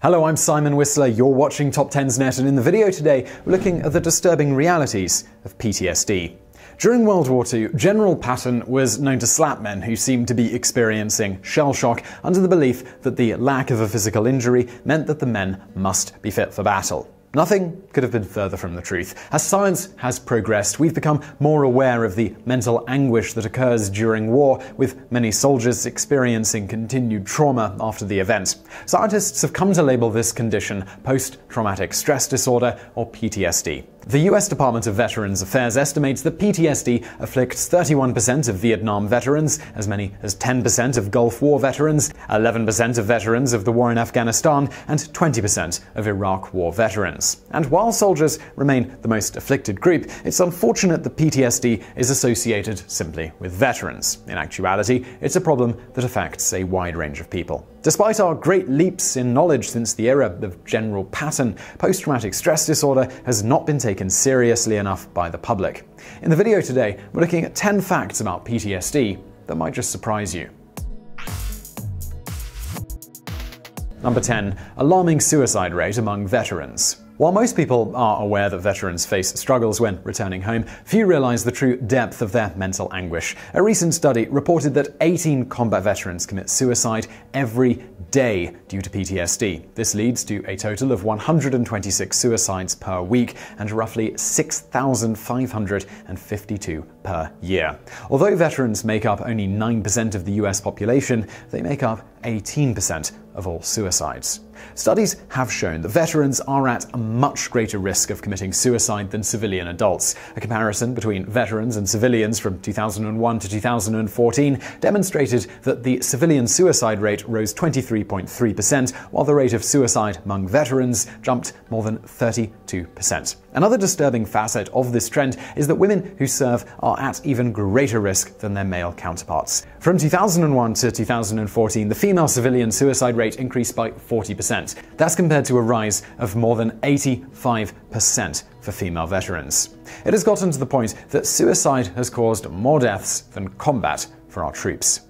Hello, I'm Simon Whistler, you're watching TopTenzNet, and in the video today, we're looking at the disturbing realities of PTSD. During World War II, General Patton was known to slap men who seemed to be experiencing shell shock under the belief that the lack of a physical injury meant that the men must be fit for battle. Nothing could have been further from the truth. As science has progressed, we've become more aware of the mental anguish that occurs during war, with many soldiers experiencing continued trauma after the event. Scientists have come to label this condition post-traumatic stress disorder, or PTSD. The US Department of Veterans Affairs estimates that PTSD afflicts 31% of Vietnam veterans, as many as 10% of Gulf War veterans, 11% of veterans of the war in Afghanistan, and 20% of Iraq War veterans. And while soldiers remain the most afflicted group, it's unfortunate that PTSD is associated simply with veterans. In actuality, it's a problem that affects a wide range of people. Despite our great leaps in knowledge since the era of General Patton, post-traumatic stress disorder has not been taken seriously enough by the public. In the video today, we're looking at 10 facts about PTSD that might just surprise you. Number 10. Alarming suicide rate among veterans. While most people are aware that veterans face struggles when returning home, few realize the true depth of their mental anguish. A recent study reported that 18 combat veterans commit suicide every day due to PTSD. This leads to a total of 126 suicides per week and roughly 6,552 per year. Although veterans make up only 9% of the US population, they make up 18% of all suicides. Studies have shown that veterans are at a much greater risk of committing suicide than civilian adults. A comparison between veterans and civilians from 2001 to 2014 demonstrated that the civilian suicide rate rose 23.3%, while the rate of suicide among veterans jumped more than 32%. Another disturbing facet of this trend is that women who serve are at even greater risk than their male counterparts. From 2001 to 2014, the female civilian suicide rate increased by 40%. That's compared to a rise of more than 85% for female veterans. It has gotten to the point that suicide has caused more deaths than combat for our troops.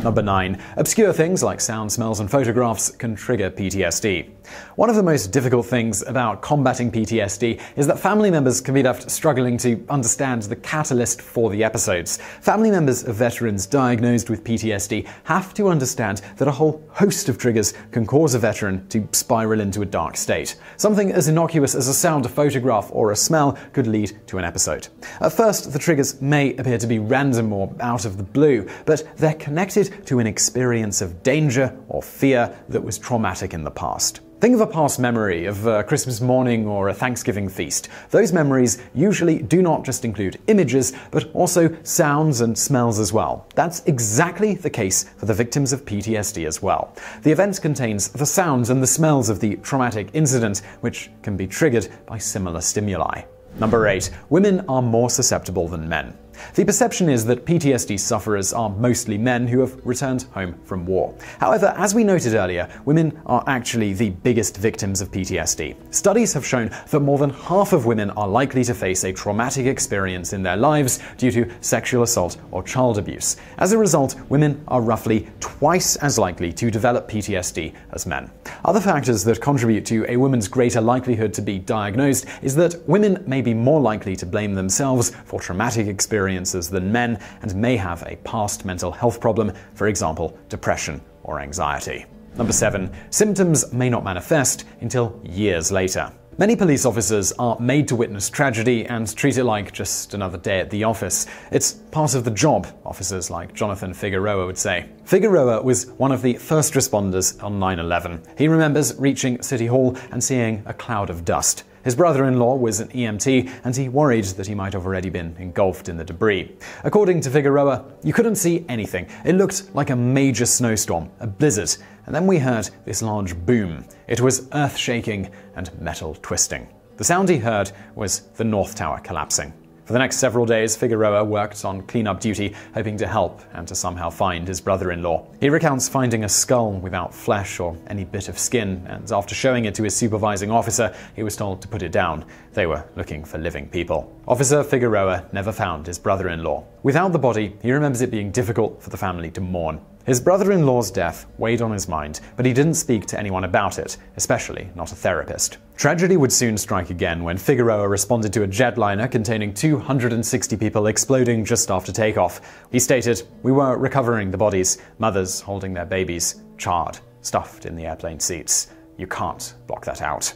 Number 9. Obscure things like sound, smells, and photographs can trigger PTSD. One of the most difficult things about combating PTSD is that family members can be left struggling to understand the catalyst for the episodes. Family members of veterans diagnosed with PTSD have to understand that a whole host of triggers can cause a veteran to spiral into a dark state. Something as innocuous as a sound, a photograph, or a smell could lead to an episode. At first, the triggers may appear to be random or out of the blue, but they're connected to an experience of danger or fear that was traumatic in the past. Think of a past memory of a Christmas morning or a Thanksgiving feast. Those memories usually do not just include images, but also sounds and smells as well. That's exactly the case for the victims of PTSD as well. The event contains the sounds and the smells of the traumatic incident, which can be triggered by similar stimuli. Number 8. Women are more susceptible than men. The perception is that PTSD sufferers are mostly men who have returned home from war. However, as we noted earlier, women are actually the biggest victims of PTSD. Studies have shown that more than half of women are likely to face a traumatic experience in their lives due to sexual assault or child abuse. As a result, women are roughly twice as likely to develop PTSD as men. Other factors that contribute to a woman's greater likelihood to be diagnosed is that women may be more likely to blame themselves for traumatic experiences than men and may have a past mental health problem, for example, depression or anxiety. Number 7. Symptoms may not manifest until years later. Many police officers are made to witness tragedy and treat it like just another day at the office. It's part of the job, officers like Jonathan Figueroa would say. Figueroa was one of the first responders on 9/11. He remembers reaching City Hall and seeing a cloud of dust. His brother-in-law was an EMT, and he worried that he might have already been engulfed in the debris. According to Figueroa, you couldn't see anything. It looked like a major snowstorm, a blizzard. And then we heard this large boom. It was earth-shaking and metal twisting. The sound he heard was the North Tower collapsing. For the next several days, Figueroa worked on cleanup duty, hoping to help and to somehow find his brother-in-law. He recounts finding a skull without flesh or any bit of skin, and after showing it to his supervising officer, he was told to put it down. They were looking for living people. Officer Figueroa never found his brother-in-law. Without the body, he remembers it being difficult for the family to mourn. His brother-in-law's death weighed on his mind, but he didn't speak to anyone about it, especially not a therapist. Tragedy would soon strike again when Figueroa responded to a jetliner containing 260 people exploding just after takeoff. He stated, "We were recovering the bodies, mothers holding their babies, charred, stuffed in the airplane seats. You can't block that out."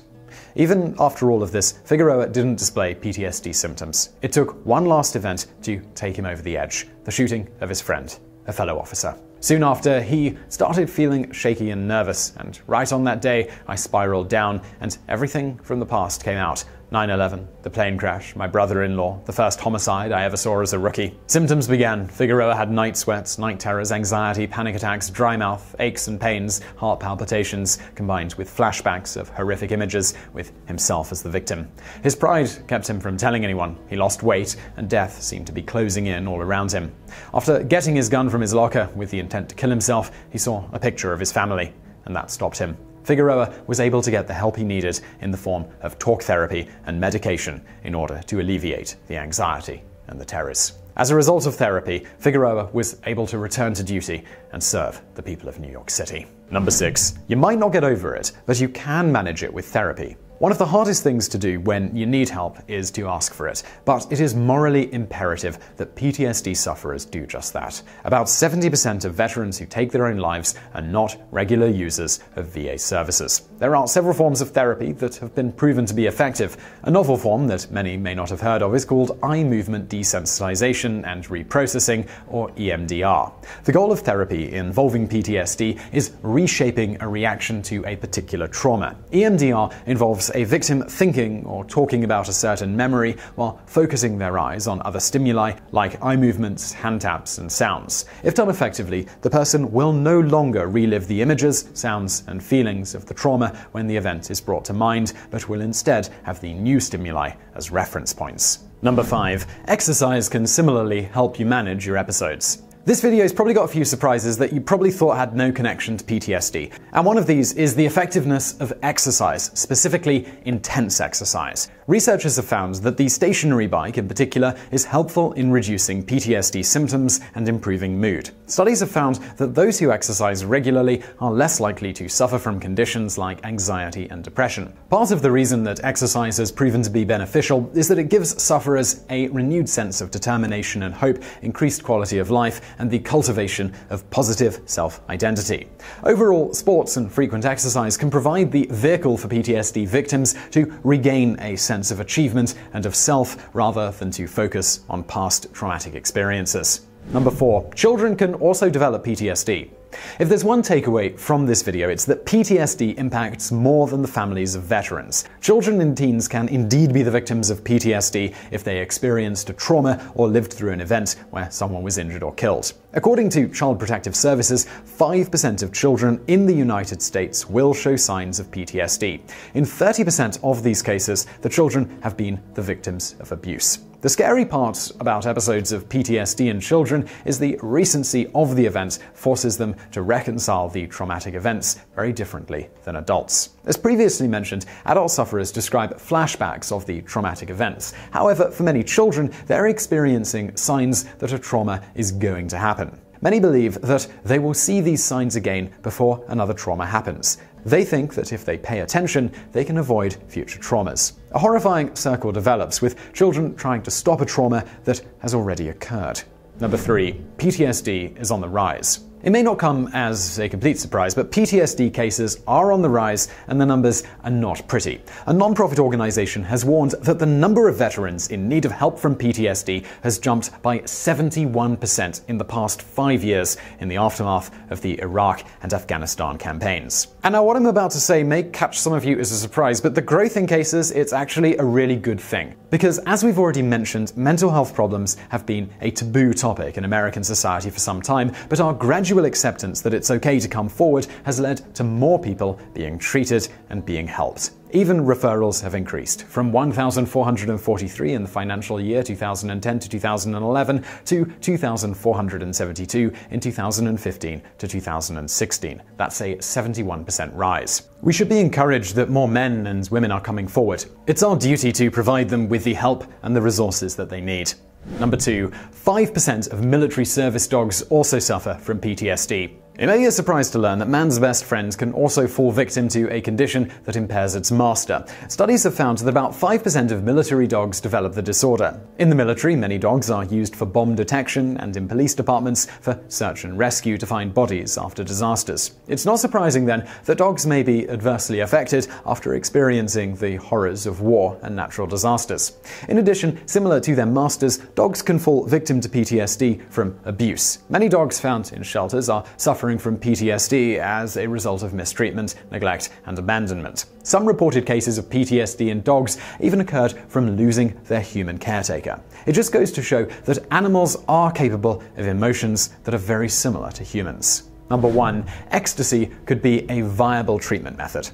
Even after all of this, Figueroa didn't display PTSD symptoms. It took one last event to take him over the edge: the shooting of his friend, a fellow officer. Soon after, he started feeling shaky and nervous, and right on that day, I spiraled down, and everything from the past came out. 9/11, the plane crash, my brother-in-law, the first homicide I ever saw as a rookie. Symptoms began. Figueroa had night sweats, night terrors, anxiety, panic attacks, dry mouth, aches and pains, heart palpitations, combined with flashbacks of horrific images with himself as the victim. His pride kept him from telling anyone. He lost weight, and death seemed to be closing in all around him. After getting his gun from his locker with the intent to kill himself, he saw a picture of his family, and that stopped him. Figueroa was able to get the help he needed in the form of talk therapy and medication in order to alleviate the anxiety and the terrors. As a result of therapy, Figueroa was able to return to duty and serve the people of New York City. Number 6. You might not get over it, but you can manage it with therapy. One of the hardest things to do when you need help is to ask for it, but it is morally imperative that PTSD sufferers do just that. About 70% of veterans who take their own lives are not regular users of VA services. There are several forms of therapy that have been proven to be effective. A novel form that many may not have heard of is called eye movement desensitization and reprocessing, or EMDR. The goal of therapy involving PTSD is reshaping a reaction to a particular trauma. EMDR involves a victim thinking or talking about a certain memory while focusing their eyes on other stimuli like eye movements, hand taps, and sounds. If done effectively, the person will no longer relive the images, sounds, and feelings of the trauma when the event is brought to mind, but will instead have the new stimuli as reference points. Number 5. Exercise can similarly help you manage your episodes. This video's probably got a few surprises that you probably thought had no connection to PTSD, and one of these is the effectiveness of exercise, specifically intense exercise. Researchers have found that the stationary bike in particular is helpful in reducing PTSD symptoms and improving mood. Studies have found that those who exercise regularly are less likely to suffer from conditions like anxiety and depression. Part of the reason that exercise has proven to be beneficial is that it gives sufferers a renewed sense of determination and hope, increased quality of life, and the cultivation of positive self-identity. Overall, sports and frequent exercise can provide the vehicle for PTSD victims to regain a sense of achievement and of self rather than to focus on past traumatic experiences. Number 4. Children can also develop PTSD. If there's one takeaway from this video, it's that PTSD impacts more than the families of veterans. Children and teens can indeed be the victims of PTSD if they experienced a trauma or lived through an event where someone was injured or killed. According to Child Protective Services, 5% of children in the United States will show signs of PTSD. In 30% of these cases, the children have been the victims of abuse. The scary part about episodes of PTSD in children is the recency of the event forces them to reconcile the traumatic events very differently than adults. As previously mentioned, adult sufferers describe flashbacks of the traumatic events. However, for many children, they're experiencing signs that a trauma is going to happen. Many believe that they will see these signs again before another trauma happens. They think that if they pay attention, they can avoid future traumas. A horrifying circle develops, with children trying to stop a trauma that has already occurred. Number 3. PTSD is on the rise. It may not come as a complete surprise, but PTSD cases are on the rise and the numbers are not pretty. A non-profit organization has warned that the number of veterans in need of help from PTSD has jumped by 71% in the past 5 years in the aftermath of the Iraq and Afghanistan campaigns. And now what I'm about to say may catch some of you as a surprise, but the growth in cases, it's actually a really good thing. Because as we've already mentioned, mental health problems have been a taboo topic in American society for some time, but our gradual acceptance that it's okay to come forward has led to more people being treated and being helped. Even referrals have increased, from 1,443 in the financial year 2010 to 2011 to 2,472 in 2015 to 2016. That's a 71% rise. We should be encouraged that more men and women are coming forward. It's our duty to provide them with the help and the resources that they need. Number 2. 5% of military service dogs also suffer from PTSD. It may be a surprise to learn that man's best friend can also fall victim to a condition that impairs its master. Studies have found that about 5% of military dogs develop the disorder. In the military, many dogs are used for bomb detection and in police departments for search and rescue to find bodies after disasters. It's not surprising then that dogs may be adversely affected after experiencing the horrors of war and natural disasters. In addition, similar to their masters, dogs can fall victim to PTSD from abuse. Many dogs found in shelters are suffering from PTSD as a result of mistreatment, neglect, and abandonment. Some reported cases of PTSD in dogs even occurred from losing their human caretaker. It just goes to show that animals are capable of emotions that are very similar to humans. Number 1. Ecstasy could be a viable treatment method.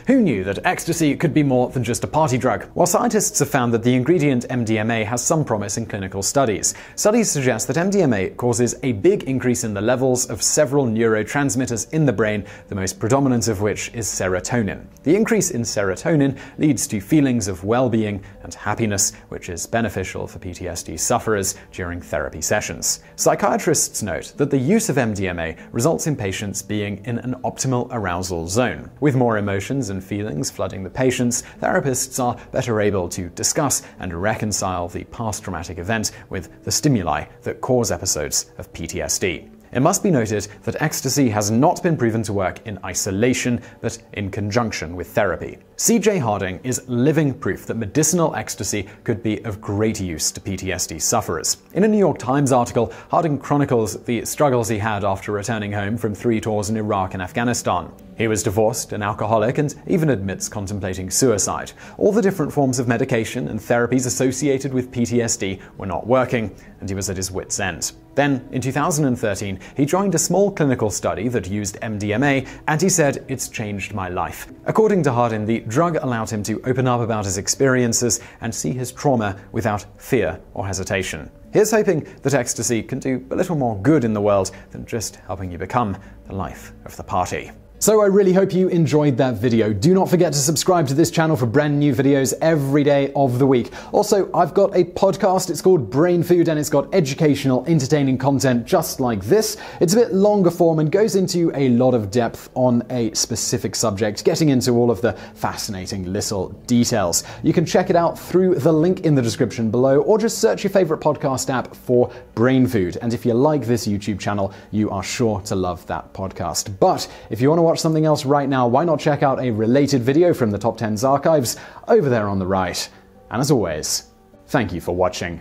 Who knew that ecstasy could be more than just a party drug? While scientists have found that the ingredient MDMA has some promise in clinical studies, studies suggest that MDMA causes a big increase in the levels of several neurotransmitters in the brain, the most predominant of which is serotonin. The increase in serotonin leads to feelings of well-being and happiness, which is beneficial for PTSD sufferers during therapy sessions. Psychiatrists note that the use of MDMA results in patients being in an optimal arousal zone. With more emotions and feelings flooding the patients, therapists are better able to discuss and reconcile the past traumatic event with the stimuli that cause episodes of PTSD. It must be noted that ecstasy has not been proven to work in isolation, but in conjunction with therapy. C.J. Harding is living proof that medicinal ecstasy could be of great use to PTSD sufferers. In a New York Times article, Harding chronicles the struggles he had after returning home from 3 tours in Iraq and Afghanistan. He was divorced, an alcoholic, and even admits contemplating suicide. All the different forms of medication and therapies associated with PTSD were not working, and he was at his wit's end. Then, in 2013, he joined a small clinical study that used MDMA, and he said, "It's changed my life." According to Harding, the drug allowed him to open up about his experiences and see his trauma without fear or hesitation. Here's hoping that ecstasy can do a little more good in the world than just helping you become the life of the party. So I really hope you enjoyed that video. Do not forget to subscribe to this channel for brand new videos every day of the week. Also, I've got a podcast. It's called BrainFood, and it's got educational, entertaining content just like this. It's a bit longer form and goes into a lot of depth on a specific subject, getting into all of the fascinating little details. You can check it out through the link in the description below, or just search your favorite podcast app for BrainFood. And if you like this YouTube channel, you are sure to love that podcast. But if you want to watch something else right now, why not check out a related video from the TopTenz archives over there on the right. And as always, thank you for watching.